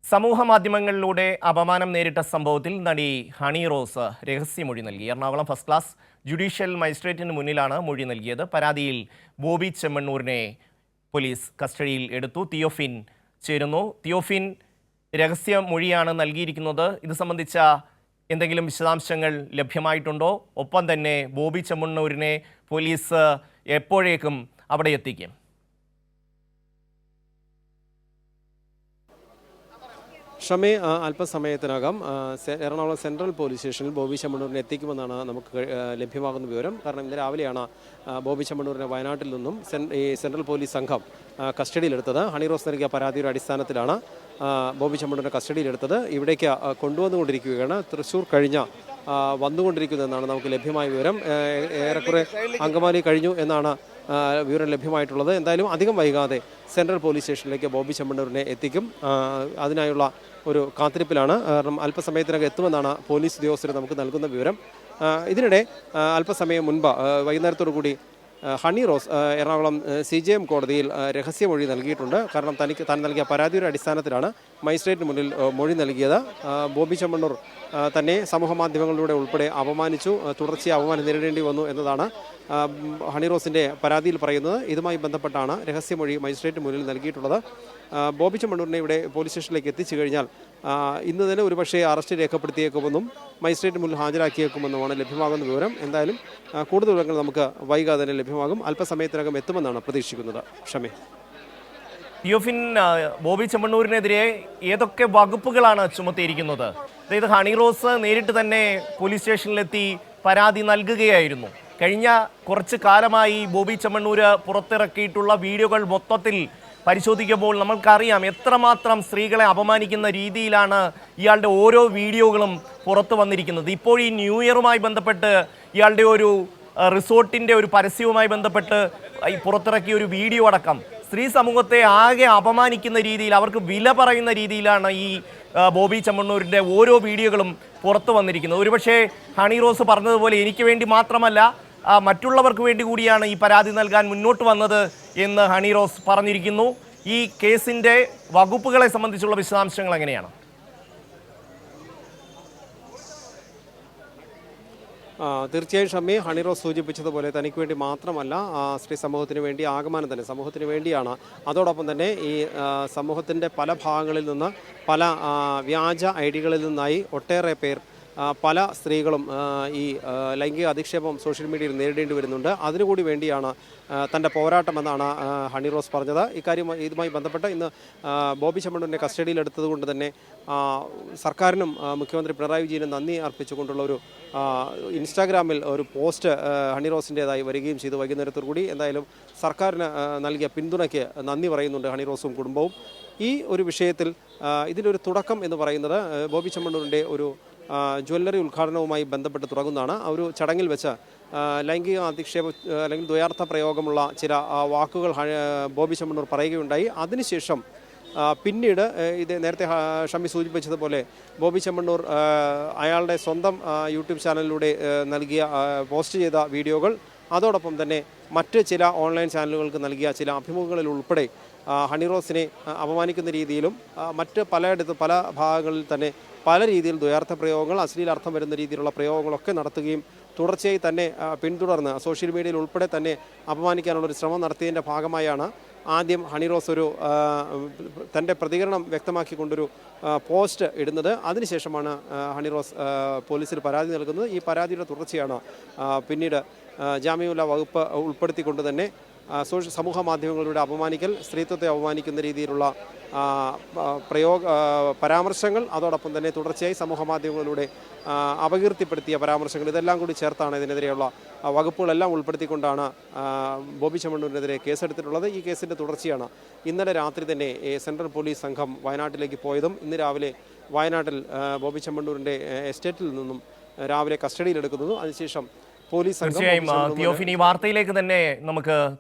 സമൂഹ മാധ്യമങ്ങളിലൂടെ അപമാനം നേരിട്ട സംഭവത്തിൽ നടി ഹണി റോസ് രഹസ്യമൊഴി നൽകി. എറണാകുളം ഫസ്റ്റ് ക്ലാസ് ജുഡീഷ്യൽ മജിസ്ട്രേറ്റിന് മുന്നിലാണ് മൊഴി നൽകിയത്. പരാതിയിൽ ബോബി ചെമ്മണ്ണൂരിനെ പോലീസ് കസ്റ്റഡിയിൽ എടുത്തു. തിയോഫിൻ ചേരുന്നു. തിയോഫിൻ, രഹസ്യമൊഴിയാണ് നൽകിയിരിക്കുന്നത്. ഇത് സംബന്ധിച്ച എന്തെങ്കിലും വിശദാംശങ്ങൾ ലഭ്യമായിട്ടുണ്ടോ? ഒപ്പം തന്നെ ബോബി ചെമ്മണ്ണൂരിനെ പോലീസ് എപ്പോഴേക്കും അവിടെ എത്തിക്കും? ഷമി, അല്പസമയത്തിനകം എറണാകുളം സെൻട്രൽ പോലീസ് സ്റ്റേഷനിൽ ബോബി ചെമ്മണ്ണൂരിനെ എത്തിക്കുമെന്നാണ് നമുക്ക് ലഭ്യമാകുന്ന വിവരം. കാരണം ഇന്ന് രാവിലെയാണ് ബോബി ചെമ്മണ്ണൂരിനെ വയനാട്ടിൽ നിന്നും ഈ സെൻട്രൽ പോലീസ് സംഘം കസ്റ്റഡിയിലെടുത്തത്. ഹണി റോസ് നൽകിയ പരാതിയുടെ അടിസ്ഥാനത്തിലാണ് ബോബി ചെമ്മണ്ണൂരിനെ കസ്റ്റഡിയിലെടുത്തത്. ഇവിടേക്ക് കൊണ്ടുവന്നുകൊണ്ടിരിക്കുകയാണ്. തൃശ്ശൂർ വന്നുകൊണ്ടിരിക്കുന്നതെന്നാണ് നമുക്ക് ലഭ്യമായ വിവരം. ഏറെക്കുറെ അങ്കമാലി കഴിഞ്ഞു എന്നാണ് വിവരം ലഭ്യമായിട്ടുള്ളത്. എന്തായാലും അധികം വൈകാതെ സെൻട്രൽ പോലീസ് സ്റ്റേഷനിലേക്ക് ബോബി ചെമ്മണ്ണൂരിനെ എത്തിക്കും. അതിനായുള്ള ഒരു കാത്തിരിപ്പിലാണ്. കാരണം അല്പസമയത്തിനകം എത്തുമെന്നാണ് പോലീസ് ഉദ്യോഗസ്ഥർ നമുക്ക് നൽകുന്ന വിവരം. ഇതിനിടെ അല്പസമയം മുൻപ് വൈകുന്നേരത്തോടു കൂടി ഹണി റോസ് എറണാകുളം CJM കോടതിയിൽ രഹസ്യമൊഴി നൽകിയിട്ടുണ്ട്. കാരണം താൻ നൽകിയ പരാതിയുടെ അടിസ്ഥാനത്തിലാണ് മജിസ്ട്രേറ്റിന് മുന്നിൽ മൊഴി നൽകിയത്. ബോബി ചെമ്മണ്ണൂർ തന്നെ സമൂഹ മാധ്യമങ്ങളിലൂടെ ഉൾപ്പെടെ അപമാനിച്ചു, തുടർച്ചയായി അപമാനം നേരിടേണ്ടി വന്നു എന്നതാണ് ഹണി റോസിൻ്റെ പരാതിയിൽ പറയുന്നത്. ഇതുമായി ബന്ധപ്പെട്ടാണ് രഹസ്യമൊഴി മജിസ്ട്രേറ്റിന് മുന്നിൽ നൽകിയിട്ടുള്ളത്. ബോബി ചെമ്മണ്ണൂരിനെ ഇവിടെ പോലീസ് സ്റ്റേഷനിലേക്ക് എത്തിച്ചു കഴിഞ്ഞാൽ ഇന്ന് തന്നെ ഒരുപക്ഷെ അറസ്റ്റ് രേഖപ്പെടുത്തിയേക്കുമെന്നും മജിസ്ട്രേറ്റ് മുന്നിൽ ഹാജരാക്കിയേക്കുമെന്നുമാണ് ലഭ്യമാകുന്ന വിവരം. എന്തായാലും കൂടുതൽ വിവരങ്ങൾ നമുക്ക് വൈകാതെ തന്നെ ലഭ്യമാകും. അല്പസമയത്തിനകം എത്തുമെന്നാണ് പ്രതീക്ഷിക്കുന്നത്. ഷമി, തിയോഫിൻ, ബോബി ചെമ്മണ്ണൂരിനെതിരെ ഏതൊക്കെ വകുപ്പുകളാണ് ചുമത്തിയിരിക്കുന്നത്? അതായത് ഹണി റോസ് നേരിട്ട് തന്നെ പോലീസ് സ്റ്റേഷനിലെത്തി പരാതി നൽകുകയായിരുന്നു. കഴിഞ്ഞ കുറച്ച് കാലമായി ബോബി ചെമ്മണ്ണൂര് പുറത്തിറക്കിയിട്ടുള്ള വീഡിയോകൾ മൊത്തത്തിൽ പരിശോധിക്കുമ്പോൾ നമ്മൾക്കറിയാം എത്രമാത്രം സ്ത്രീകളെ അപമാനിക്കുന്ന രീതിയിലാണ് ഇയാളുടെ ഓരോ വീഡിയോകളും പുറത്തു വന്നിരിക്കുന്നത്. ഇപ്പോൾ ഈ ന്യൂ ഇയറുമായി ബന്ധപ്പെട്ട് ഇയാളുടെ ഒരു റിസോർട്ടിൻ്റെ ഒരു പരസ്യവുമായി ബന്ധപ്പെട്ട് പുറത്തിറക്കിയ ഒരു വീഡിയോ അടക്കം സ്ത്രീ സമൂഹത്തെ ആകെ അപമാനിക്കുന്ന രീതിയിൽ, അവർക്ക് വില പറയുന്ന രീതിയിലാണ് ഈ ബോബി ചെമ്മണ്ണൂരിൻ്റെ ഓരോ വീഡിയോകളും പുറത്തു വന്നിരിക്കുന്നത്. ഒരുപക്ഷെ ഹണി റോസ് പറഞ്ഞതുപോലെ എനിക്ക് വേണ്ടി മാത്രമല്ല മറ്റുള്ളവർക്ക് വേണ്ടി കൂടിയാണ് ഈ പരാതി നൽകാൻ മുന്നോട്ട് വന്നത് എന്ന് ഹണി റോസ് പറഞ്ഞിരിക്കുന്നു. ഈ കേസിൻ്റെ വകുപ്പുകളെ സംബന്ധിച്ചുള്ള വിശദാംശങ്ങൾ എങ്ങനെയാണ്? തീർച്ചയായും ഷമ്മി, ഹണി റോസ് സൂചിപ്പിച്ചതുപോലെ തനിക്ക് വേണ്ടി മാത്രമല്ല സ്ത്രീ സമൂഹത്തിന് വേണ്ടി ആകമാനം തന്നെ സമൂഹത്തിന് വേണ്ടിയാണ്. അതോടൊപ്പം തന്നെ ഈ സമൂഹത്തിൻ്റെ പല ഭാഗങ്ങളിൽ നിന്ന് പല വ്യാജ ഐഡികളിൽ നിന്നായി ഒട്ടേറെ പേർ പല സ്ത്രീകളും ഈ ലൈംഗിക അധിക്ഷേപം സോഷ്യൽ മീഡിയയിൽ നേരിടേണ്ടി വരുന്നുണ്ട്. അതിനുകൂടി വേണ്ടിയാണ് തൻ്റെ പോരാട്ടമെന്നാണ് ഹണി റോസ് പറഞ്ഞത്. ഇതുമായി ബന്ധപ്പെട്ട് ഇന്ന് ബോബി ചെമ്മണ്ണൂരിനെ കസ്റ്റഡിയിലെടുത്തത് കൊണ്ട് തന്നെ സർക്കാരിനും മുഖ്യമന്ത്രി പിണറായി വിജയനും നന്ദി അർപ്പിച്ചുകൊണ്ടുള്ള ഒരു ഇൻസ്റ്റാഗ്രാമിൽ ഒരു പോസ്റ്റ് ഹണി റോസിൻ്റേതായി വരികയും ചെയ്തു വൈകുന്നേരത്തോടു കൂടി. എന്തായാലും സർക്കാരിന് നൽകിയ പിന്തുണയ്ക്ക് നന്ദി പറയുന്നുണ്ട് ഹണി റോസും കുടുംബവും. ഈ ഒരു വിഷയത്തിൽ ഇതിലൊരു തുടക്കം എന്ന് പറയുന്നത് ബോബി ചെമ്മണ്ണൂരിൻ്റെ ഒരു ജ്വല്ലറി ഉദ്ഘാടനവുമായി ബന്ധപ്പെട്ട് തുടങ്ങുന്നതാണ്. ഒരു ചടങ്ങിൽ വെച്ച് ലൈംഗിക അധിക്ഷേപ അല്ലെങ്കിൽ ദ്വയാർത്ഥ പ്രയോഗമുള്ള ചില വാക്കുകൾ ബോബി ചെമ്മണ്ണൂർ പറയുകയുണ്ടായി. അതിനുശേഷം പിന്നീട് ഇത് നേരത്തെ ഷമ്മി സൂചിപ്പിച്ചതുപോലെ ബോബി ചെമ്മണ്ണൂർ അയാളുടെ സ്വന്തം യൂട്യൂബ് ചാനലിലൂടെ പോസ്റ്റ് ചെയ്ത വീഡിയോകൾ, അതോടൊപ്പം തന്നെ മറ്റ് ചില ഓൺലൈൻ ചാനലുകൾക്ക് നൽകിയ ചില അഭിമുഖങ്ങളിൽ ഉൾപ്പെടെ ഹണി റോസിനെ അപമാനിക്കുന്ന രീതിയിലും മറ്റ് പല ഭാഗങ്ങളിൽ തന്നെ പല രീതിയിൽ ദ്വയാർത്ഥ പ്രയോഗങ്ങൾ, അശ്ലീലാർത്ഥം വരുന്ന രീതിയിലുള്ള പ്രയോഗങ്ങളൊക്കെ നടത്തുകയും തുടർച്ചയായി തന്നെ പിന്തുടർന്ന് സോഷ്യൽ മീഡിയയിൽ ഉൾപ്പെടെ തന്നെ അപമാനിക്കാനുള്ളൊരു ശ്രമം നടത്തിയതിൻ്റെ ഭാഗമായാണ് ആദ്യം ഹണി റോസ് തൻ്റെ പ്രതികരണം വ്യക്തമാക്കിക്കൊണ്ടൊരു പോസ്റ്റ് ഇടുന്നത്. അതിനുശേഷമാണ് ഹണി റോസ് പോലീസിൽ പരാതി നൽകുന്നത്. ഈ പരാതിയുടെ തുടർച്ചയാണ് പിന്നീട് ജാമ്യമില്ലാ വകുപ്പ് ഉൾപ്പെടുത്തിക്കൊണ്ട് തന്നെ സമൂഹ മാധ്യമങ്ങളിലൂടെ അപമാനിക്കൽ, സ്ത്രീത്വത്തെ അപമാനിക്കുന്ന രീതിയിലുള്ള പരാമർശങ്ങൾ, അതോടൊപ്പം തന്നെ തുടർച്ചയായി സമൂഹ മാധ്യമങ്ങളിലൂടെ അപകീർത്തിപ്പെടുത്തിയ പരാമർശങ്ങൾ, ഇതെല്ലാം കൂടി ചേർത്താണ് ഇതിനെതിരെയുള്ള വകുപ്പുകളെല്ലാം ഉൾപ്പെടുത്തിക്കൊണ്ടാണ് ബോബി ചെമ്മണ്ണൂരിനെതിരെ കേസെടുത്തിട്ടുള്ളത്. ഈ കേസിൻ്റെ തുടർച്ചയാണ് ഇന്നലെ രാത്രി തന്നെ സെൻട്രൽ പോലീസ് സംഘം വയനാട്ടിലേക്ക് പോയതും ഇന്ന് രാവിലെ വയനാട്ടിൽ ബോബി ചെമ്മണ്ണൂരിൻ്റെ എസ്റ്റേറ്റിൽ നിന്നും രാവിലെ കസ്റ്റഡിയിലെടുക്കുന്നതും അതിനുശേഷം പോലീസ് തീർച്ചയായും തിയോഫിൻ, ഈ വാർത്തയിലേക്ക് തന്നെ നമുക്ക്